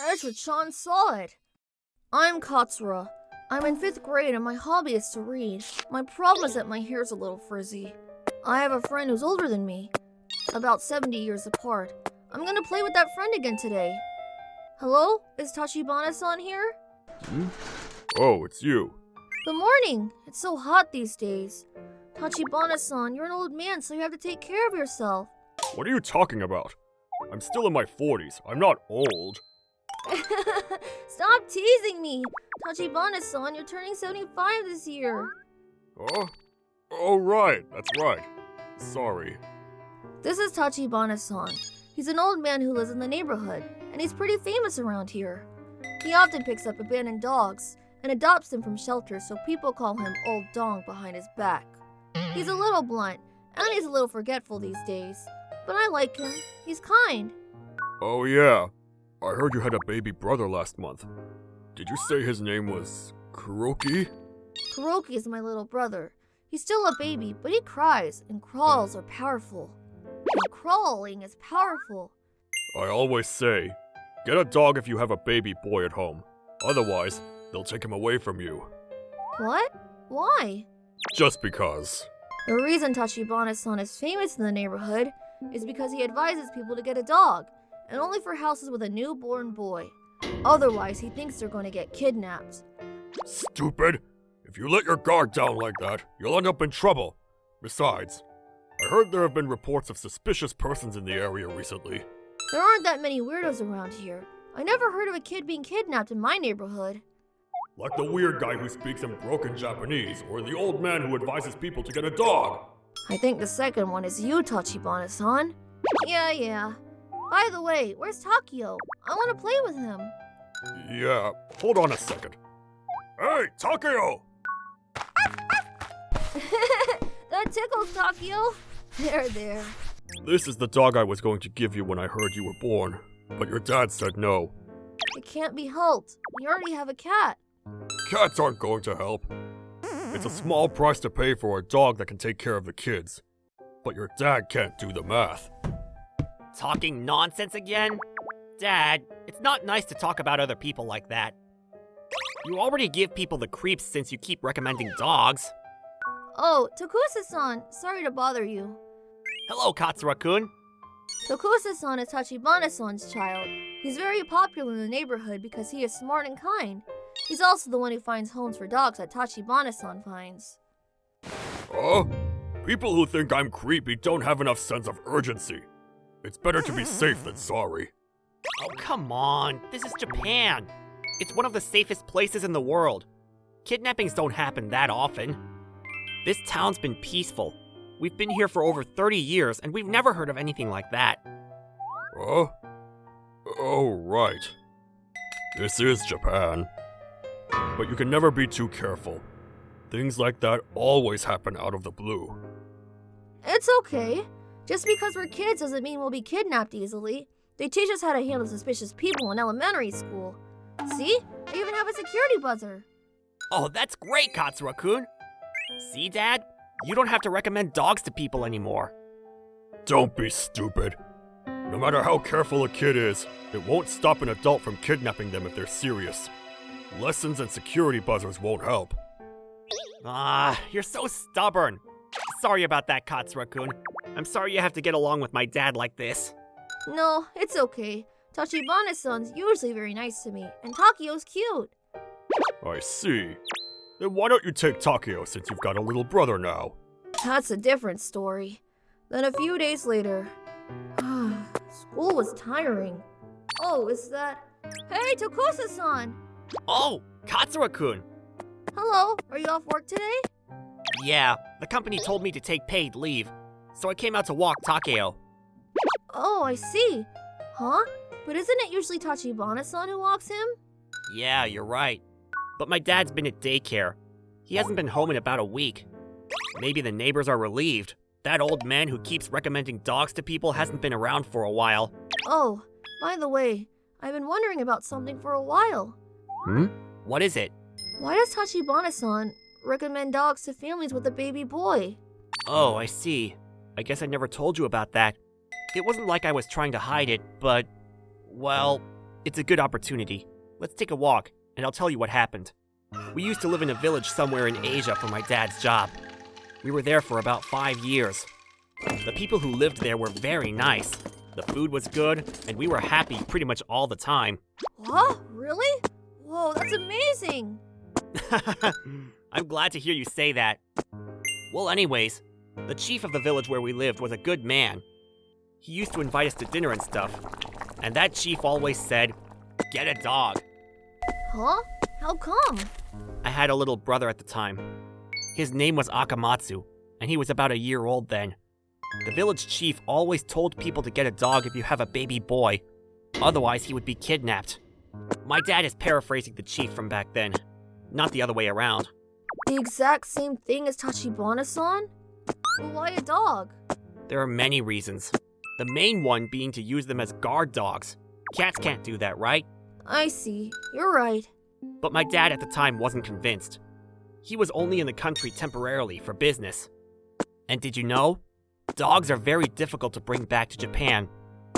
Etra-chan saw it. I'm Katsura. I'm in 5th grade and my hobby is to read. My problem is that my hair's a little frizzy. I have a friend who's older than me, about 70 years apart. I'm gonna play with that friend again today. Hello? Is Tachibana-san here? Oh, it's you. Good morning. It's so hot these days. Tachibana-san, you're an old man, so you have to take care of yourself. What are you talking about? I'm still in my 40s. I'm not old. Stop teasing me! Tachibana-san, you're turning 75 this year. Oh? Oh, right. That's right. Sorry. This is Tachibana-san. He's an old man who lives in the neighborhood, and he's pretty famous around here. He often picks up abandoned dogs and adopts them from shelters, so people call him Old Dong behind his back. He's a little blunt, and he's a little forgetful these days. But I like him. He's kind. Oh, yeah. I heard you had a baby brother last month. Did you say his name was Kuroki? Kuroki is my little brother. He's still a baby, but he cries, and crawls are powerful. And crawling is powerful. I always say, get a dog if you have a baby boy at home. Otherwise, they'll take him away from you. What? Why? Just because. The reason Tachibana-san is famous in the neighborhood is because he advises people to get a dog, and only for houses with a newborn boy. Otherwise, he thinks they're going to get kidnapped. Stupid! If you let your guard down like that, you'll end up in trouble. Besides, I heard there have been reports of suspicious persons in the area recently. There aren't that many weirdos around here. I never heard of a kid being kidnapped in my neighborhood. Like the weird guy who speaks in broken Japanese, or the old man who advises people to get a dog. I think the second one is you, Tachibana-san. Yeah. By the way, where's Takio? I want to play with him. Yeah, hold on a second. Hey, Takeo! That tickles, Takio. There. This is the dog I was going to give you when I heard you were born, but your dad said no. It can't be helped. We already have a cat. Cats aren't going to help. It's a small price to pay for a dog that can take care of the kids. But your dad can't do the math. Talking nonsense again? Dad, it's not nice to talk about other people like that. You already give people the creeps since you keep recommending dogs. Oh, Tokusa-san, sorry to bother you. Hello, Katsura-kun. Tokusa-san is Tachibana-san's child. He's very popular in the neighborhood because he is smart and kind. He's also the one who finds homes for dogs that Tachibana-san finds. Oh? People who think I'm creepy don't have enough sense of urgency. It's better to be safe than sorry. Oh, come on. This is Japan. It's one of the safest places in the world. Kidnappings don't happen that often. This town's been peaceful. We've been here for over 30 years, and we've never heard of anything like that. Huh? Oh, right. This is Japan. But you can never be too careful. Things like that always happen out of the blue. It's okay. Just because we're kids doesn't mean we'll be kidnapped easily. They teach us how to handle suspicious people in elementary school. See? They even have a security buzzer. Oh, that's great, Katsura-kun. See, Dad? You don't have to recommend dogs to people anymore. Don't be stupid. No matter how careful a kid is, it won't stop an adult from kidnapping them if they're serious. Lessons and security buzzers won't help. You're so stubborn. Sorry about that, Katsura-kun. I'm sorry you have to get along with my dad like this. No, it's okay. Tachibana-san's usually very nice to me, and Takio's cute. I see. Then why don't you take Takeo since you've got a little brother now? That's a different story. Then a few days later... School was tiring. Oh, is that... Hey, Tokusa-san! Oh, Katsura-kun! Hello, are you off work today? Yeah, the company told me to take paid leave, so I came out to walk Takeo. Oh, I see. Huh? But isn't it usually Tachibana-san who walks him? Yeah, you're right. But my dad's been at daycare. He hasn't been home in about a week. Maybe the neighbors are relieved. That old man who keeps recommending dogs to people hasn't been around for a while. Oh, by the way, I've been wondering about something for a while. What is it? Why does Tachibana-san recommend dogs to families with a baby boy? Oh, I see. I guess I never told you about that. It wasn't like I was trying to hide it, but... well, It's a good opportunity. Let's take a walk, and I'll tell you what happened. We used to live in a village somewhere in Asia for my dad's job. We were there for about 5 years. The people who lived there were very nice. The food was good, and we were happy pretty much all the time. What? Really? Whoa, that's amazing! I'm glad to hear you say that. Well, anyways, the chief of the village where we lived was a good man. He used to invite us to dinner and stuff, and that chief always said, "Get a dog." Huh? How come? I had a little brother at the time. His name was Akamatsu, and he was about a year old then. The village chief always told people to get a dog if you have a baby boy, otherwise he would be kidnapped. My dad is paraphrasing the chief from back then, not the other way around. The exact same thing as Tachibana-san? But why a dog? There are many reasons. The main one being to use them as guard dogs. Cats can't do that, right? I see. You're right. But my dad at the time wasn't convinced. He was only in the country temporarily for business. And did you know? Dogs are very difficult to bring back to Japan,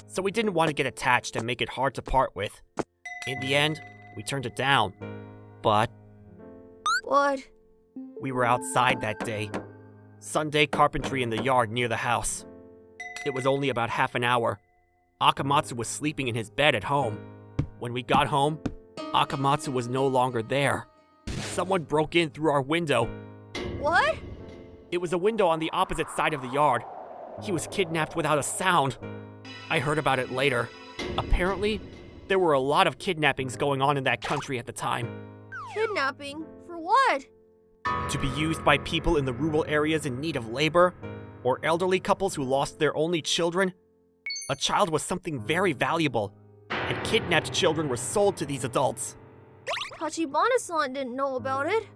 so we didn't want to get attached and make it hard to part with. In the end, we turned it down. But What? we were outside that day. Sunday carpentry in the yard near the house. It was only about half an hour. Akamatsu was sleeping in his bed at home. When we got home, Akamatsu was no longer there. Someone broke in through our window. What? It was a window on the opposite side of the yard. He was kidnapped without a sound. I heard about it later. Apparently, there were a lot of kidnappings going on in that country at the time. Kidnapping? For what? To be used by people in the rural areas in need of labor, or elderly couples who lost their only children. A child was something very valuable, and kidnapped children were sold to these adults. Tachibana-san didn't know about it.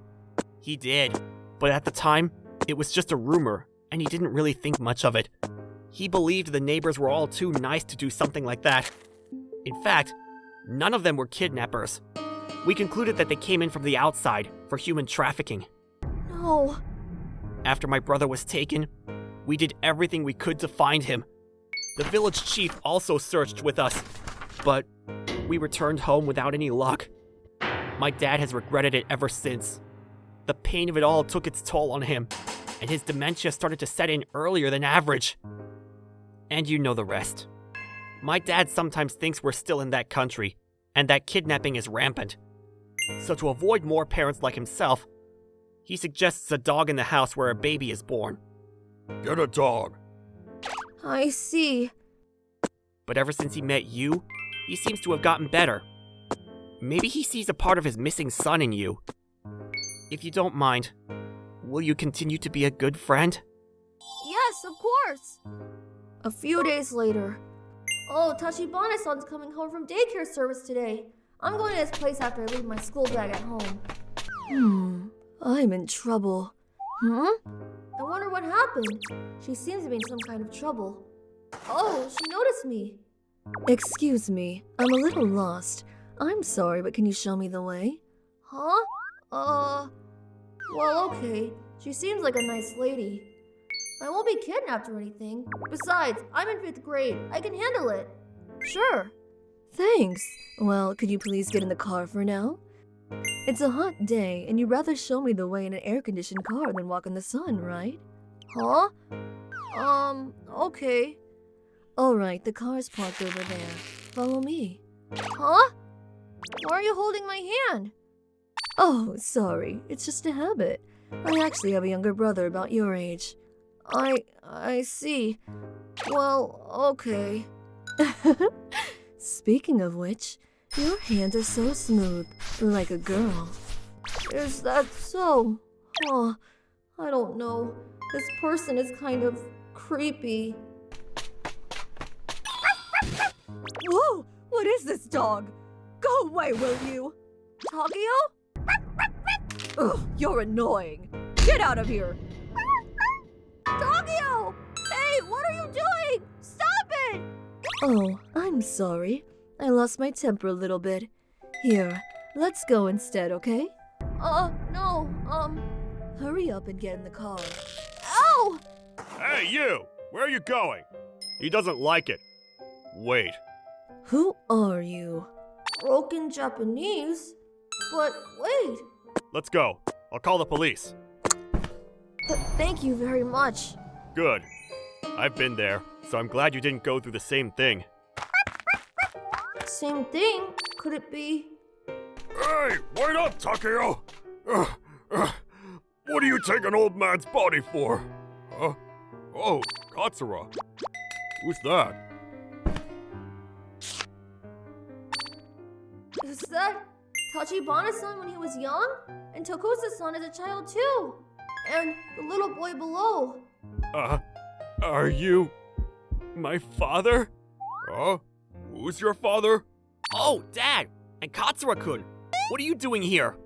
He did, but at the time, it was just a rumor, and he didn't really think much of it. He believed the neighbors were all too nice to do something like that. In fact, none of them were kidnappers. We concluded that they came in from the outside for human trafficking. No. After my brother was taken, we did everything we could to find him. The village chief also searched with us, but we returned home without any luck. My dad has regretted it ever since. The pain of it all took its toll on him, and his dementia started to set in earlier than average. And you know the rest. My dad sometimes thinks we're still in that country, and that kidnapping is rampant. So to avoid more parents like himself, he suggests a dog in the house where a baby is born. Get a dog. I see. But ever since he met you, he seems to have gotten better. Maybe he sees a part of his missing son in you. If you don't mind, will you continue to be a good friend? Yes, of course. A few days later. Oh, Tachibana-san's coming home from daycare service today. I'm going to his place after I leave my school bag at home. I'm in trouble. I wonder what happened. She seems to be in some kind of trouble. Oh, she noticed me. Excuse me, I'm a little lost. I'm sorry, but can you show me the way? Huh? Well, okay. She seems like a nice lady. I won't be kidnapped or anything. Besides, I'm in 5th grade. I can handle it. Sure. Thanks. Well, could you please get in the car for now? It's a hot day, and you'd rather show me the way in an air-conditioned car than walk in the sun, right? Huh? Okay. Alright, the car's parked over there. Follow me. Huh? Why are you holding my hand? Oh, sorry. It's just a habit. I actually have a younger brother about your age. I see. Well, okay. Speaking of which, your hands are so smooth, like a girl. Is that so? Oh, I don't know. This person is kind of creepy. Whoa! What is this dog? Go away, will you? Takio? Ugh, you're annoying. Get out of here! Takio! Hey, what are you doing? Stop it! Oh, I'm sorry. I lost my temper a little bit. Here, let's go instead, okay? No, hurry up and get in the car. Ow! Hey, you! Where are you going? He doesn't like it. Wait. Who are you? Broken Japanese? But wait. Let's go. I'll call the police. Thank you very much. Good. I've been there, so I'm glad you didn't go through the same thing. Same thing? Could it be? Hey, wait up, Takeo! What do you take an old man's body for? Huh? Oh, Katsura. Who's that? Is that Tachibana-san when he was young? And Tokusa-san as a child too? And the little boy below? Are you... my father? Huh? Who's your father? Oh, Dad! And Katsura-kun! What are you doing here?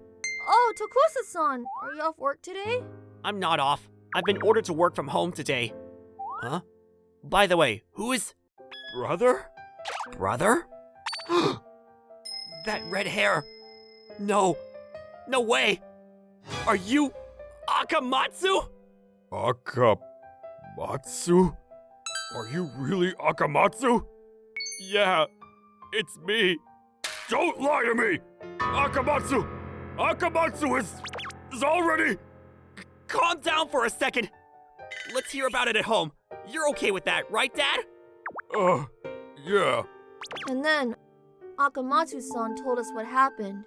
Oh, Tokusa-san! Are you off work today? I'm not off. I've been ordered to work from home today. Huh? By the way, who is... Brother? Brother? That red hair. No. No way. Are you... Akamatsu? Akamatsu? Are you really Akamatsu? Yeah, it's me. Don't lie to me! Akamatsu! Akamatsu is already... Calm down for a second. Let's hear about it at home. You're okay with that, right, Dad? Yeah. And then, Akamatsu-san told us what happened.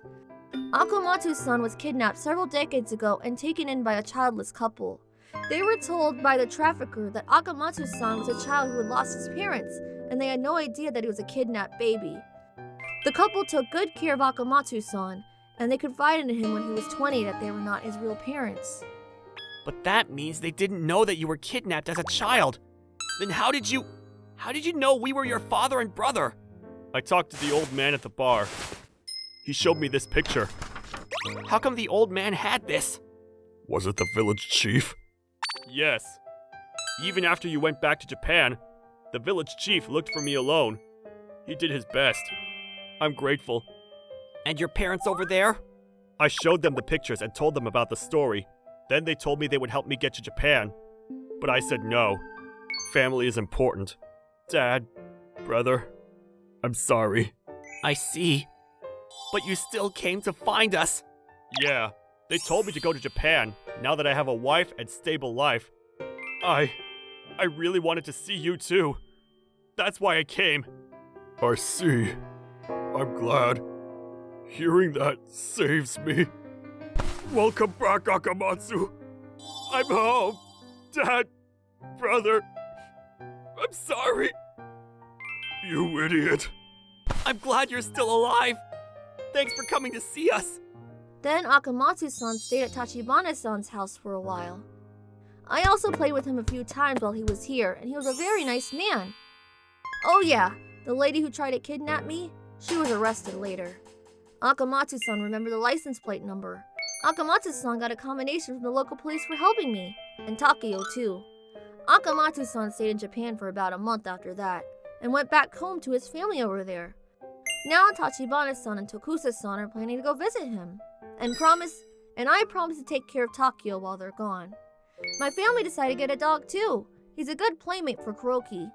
Akamatsu-san was kidnapped several decades ago and taken in by a childless couple. They were told by the trafficker that Akamatsu-san was a child who had lost his parents, and they had no idea that he was a kidnapped baby. The couple took good care of Akamatsu-san, and they confided in him when he was 20 that they were not his real parents. But that means they didn't know that you were kidnapped as a child. Then how did you know we were your father and brother? I talked to the old man at the bar. He showed me this picture. How come the old man had this? Was it the village chief? Yes. Even after you went back to Japan, the village chief looked for me alone. He did his best. I'm grateful. And your parents over there? I showed them the pictures and told them about the story. Then they told me they would help me get to Japan. But I said no. Family is important. Dad, brother, I'm sorry. I see. But you still came to find us. Yeah, they told me to go to Japan, now that I have a wife and stable life. I really wanted to see you too. That's why I came. I see. I'm glad. Hearing that saves me. Welcome back, Akamatsu. I'm home. Dad, brother, I'm sorry. You idiot. I'm glad you're still alive. Thanks for coming to see us. Then Akamatsu-san stayed at Tachibana-san's house for a while. I also played with him a few times while he was here, and he was a very nice man. Oh yeah, the lady who tried to kidnap me, she was arrested later. Akamatsu-san remembered the license plate number. Akamatsu-san got a commendation from the local police for helping me, and Takeo too. Akamatsu-san stayed in Japan for about a month after that, and went back home to his family over there. Now Tachibana-san and Tokusa-san are planning to go visit him, and I promise to take care of Takeo while they're gone. My family decided to get a dog too. He's a good playmate for Kuroki.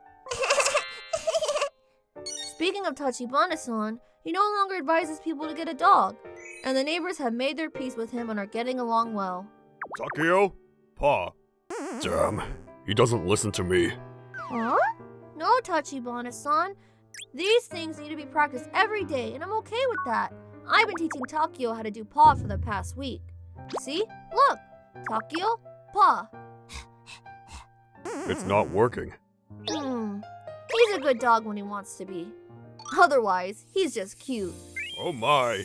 Speaking of Tachibana-san, he no longer advises people to get a dog, and the neighbors have made their peace with him and are getting along well. Takeo? Pa. Damn, he doesn't listen to me. Huh? No, Tachibana-san. These things need to be practiced every day, and I'm okay with that. I've been teaching Takeo how to do paw for the past week. See? Look! Takeo, paw. It's not working. He's a good dog when he wants to be. Otherwise, he's just cute. Oh my.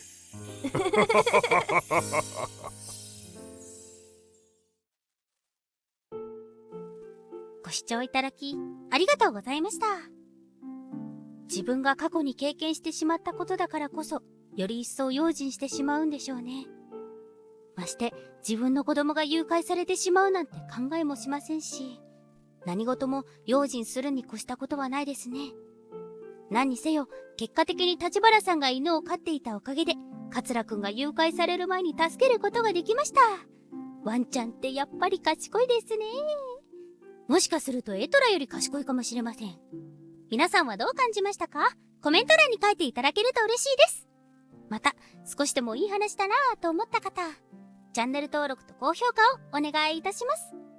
ご視聴いただきありがとうございました。自分が過去に経験してしまったことだからこそ、より一層用心してしまうんでしょうね。まして自分の子供が誘拐されてしまうなんて考えもしませんし、何事も用心するに越したことはないですね。何にせよ結果的に立花さんが犬を飼っていたおかげで、桂くんが誘拐される前に助けることができました。ワンちゃんってやっぱり賢いですね。もしかするとエトラより賢いかもしれません。皆さんはどう感じましたか？コメント欄に書いていただけると嬉しいです。また少しでもいい話だなぁと思った方、チャンネル登録と高評価をお願いいたします。